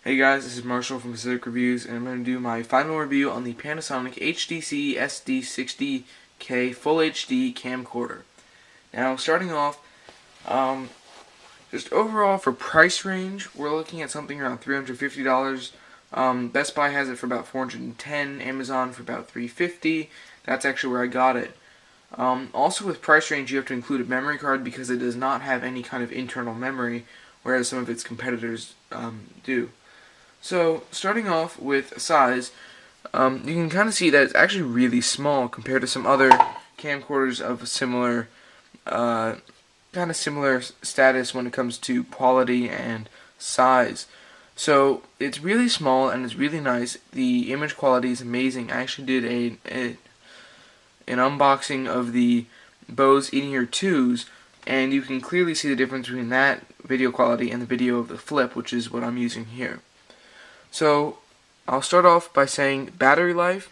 Hey guys, this is Marshall from Pacific Reviews, and I'm going to do my final review on the Panasonic HDC-SD60K Full HD camcorder. Now, starting off, just overall for price range, we're looking at something around $350. Best Buy has it for about $410, Amazon for about $350. That's actually where I got it. Also with price range, you have to include a memory card because it does not have any kind of internal memory, whereas some of its competitors do. So, starting off with size, you can kind of see that it's actually really small compared to some other camcorders of similar, similar status when it comes to quality and size. So, it's really small and it's really nice. The image quality is amazing. I actually did an unboxing of the Bose In-Ear 2s, and you can clearly see the difference between that video quality and the video of the Flip, which is what I'm using here. So, I'll start off by saying battery life.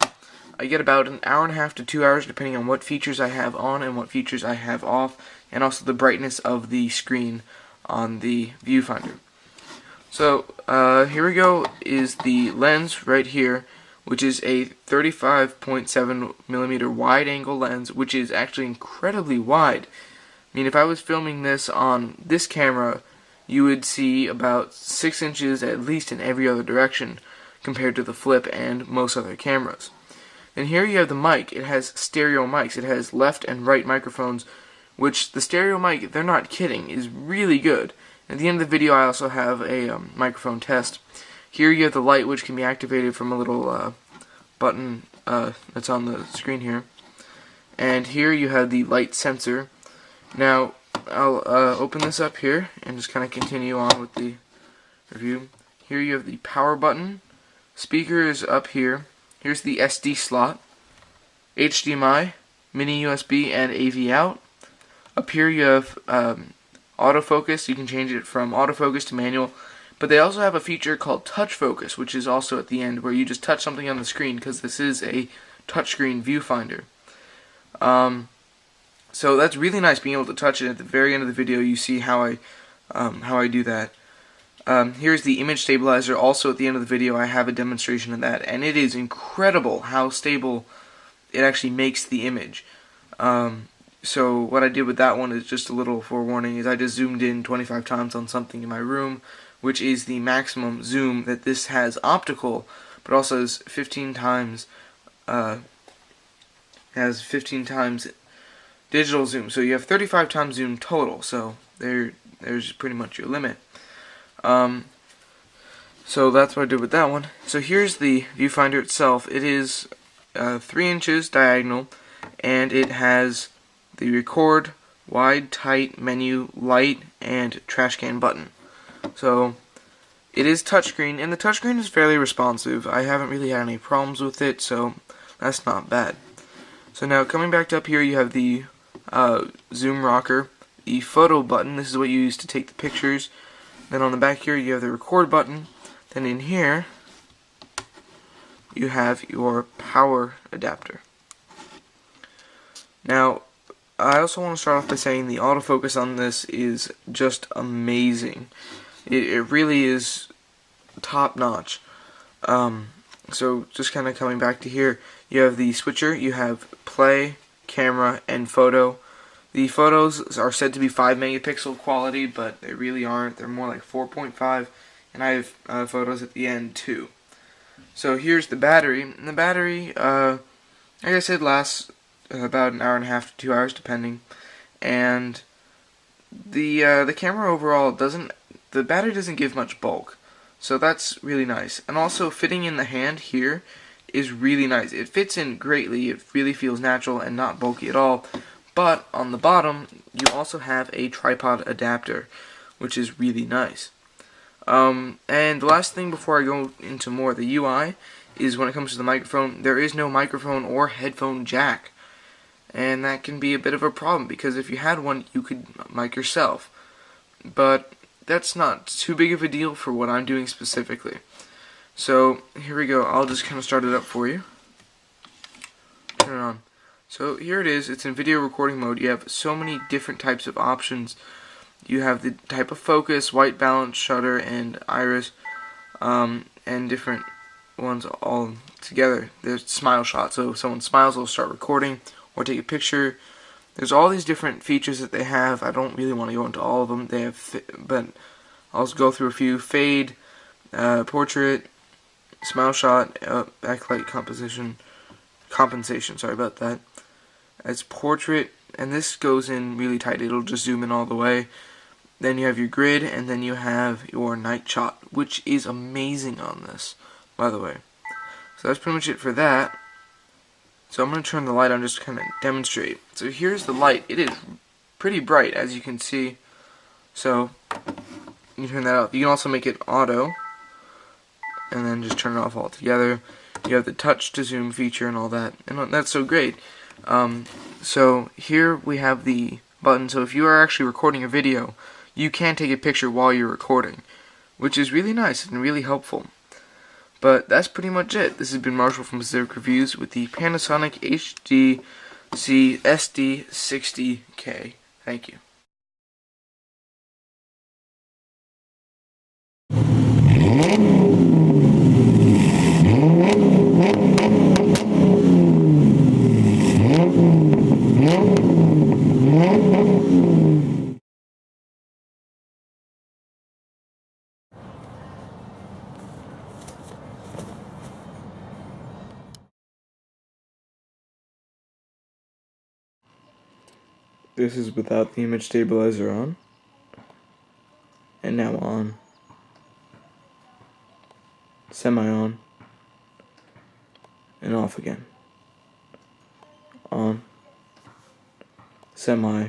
I get about an hour and a half to 2 hours depending on what features I have on and what features I have off, and also the brightness of the screen on the viewfinder. So, here we go is the lens right here, which is a 35.7mm wide angle lens, which is actually incredibly wide. I mean, if I was filming this on this camera, you would see about 6 inches at least in every other direction compared to the Flip and most other cameras. And here you have the mic. It has stereo mics. It has left and right microphones, which the stereo mic, they're not kidding, is really good. At the end of the video I also have a microphone test. Here you have the light, which can be activated from a little button that's on the screen here. And here you have the light sensor. Now, I'll open this up here and just kind of continue on with the review. Here you have the power button. Speaker is up here. Here's the SD slot. HDMI, mini USB, and AV out. Up here you have autofocus. You can change it from autofocus to manual. But they also have a feature called touch focus, which is also at the end, where you just touch something on the screen, because this is a touchscreen viewfinder. So that's really nice being able to touch it. At the very end of the video you see how I do that. Here's the image stabilizer. Also at the end of the video I have a demonstration of that, and it is incredible how stable it actually makes the image. So what I did with that one is just a little forewarning, is I just zoomed in 25 times on something in my room, which is the maximum zoom that this has optical, but also has 15 times digital zoom. So you have 35 times zoom total, so there's pretty much your limit. So that's what I did with that one. So here's the viewfinder itself. It is 3 inches diagonal, and it has the record, wide, tight, menu, light, and trash can button. So it is touchscreen, and the touchscreen is fairly responsive. I haven't really had any problems with it, so that's not bad. So now coming back up here, you have the zoom rocker, the photo button. This is what you use to take the pictures. Then on the back here you have the record button. Then in here you have your power adapter. Now I also want to start off by saying the autofocus on this is just amazing. It really is top notch. So just kind of coming back to here, you have the switcher, you have play, camera, and photo. The photos are said to be 5 megapixel quality, but they really aren't. They're more like 4.5, and I have photos at the end too. So here's the battery, and the battery, like I said, lasts about an hour and a half to 2 hours depending. And the camera overall the battery doesn't give much bulk, so that's really nice. And also fitting in the hand here is really nice. It fits in greatly. It really feels natural and not bulky at all. But on the bottom, you also have a tripod adapter, which is really nice. And the last thing before I go into more of the UI is when it comes to the microphone, there is no microphone or headphone jack. And that can be a bit of a problem, because if you had one, you could mic yourself. But that's not too big of a deal for what I'm doing specifically. So here we go. I'll just kind of start it up for you. Turn it on. So here it is. It's in video recording mode. You have so many different types of options. You have the type of focus, white balance, shutter, and iris. and different ones all together. There's smile shot, so if someone smiles, they'll start recording or take a picture. There's all these different features that they have. I don't really want to go into all of them. They have, but I'll just go through a few. Fade, portrait, smile shot, backlight compensation. Sorry about that. As portrait, and this goes in really tight. It'll just zoom in all the way. Then you have your grid, and then you have your night shot, which is amazing on this, by the way. So that's pretty much it for that. So I'm going to turn the light on just to kind of demonstrate. So here's the light. It is pretty bright, as you can see. So you turn that off. You can also make it auto, and then just turn it off altogether. You have the touch to zoom feature and all that, and that's so great. So here we have the button. So if you are actually recording a video, you can take a picture while you're recording, which is really nice and really helpful. But that's pretty much it. This has been Marshall from Pacific Reviews with the Panasonic HDC-SD60K. Thank you. This is without the image stabilizer on, and now on, semi-on, and off again, on, semi,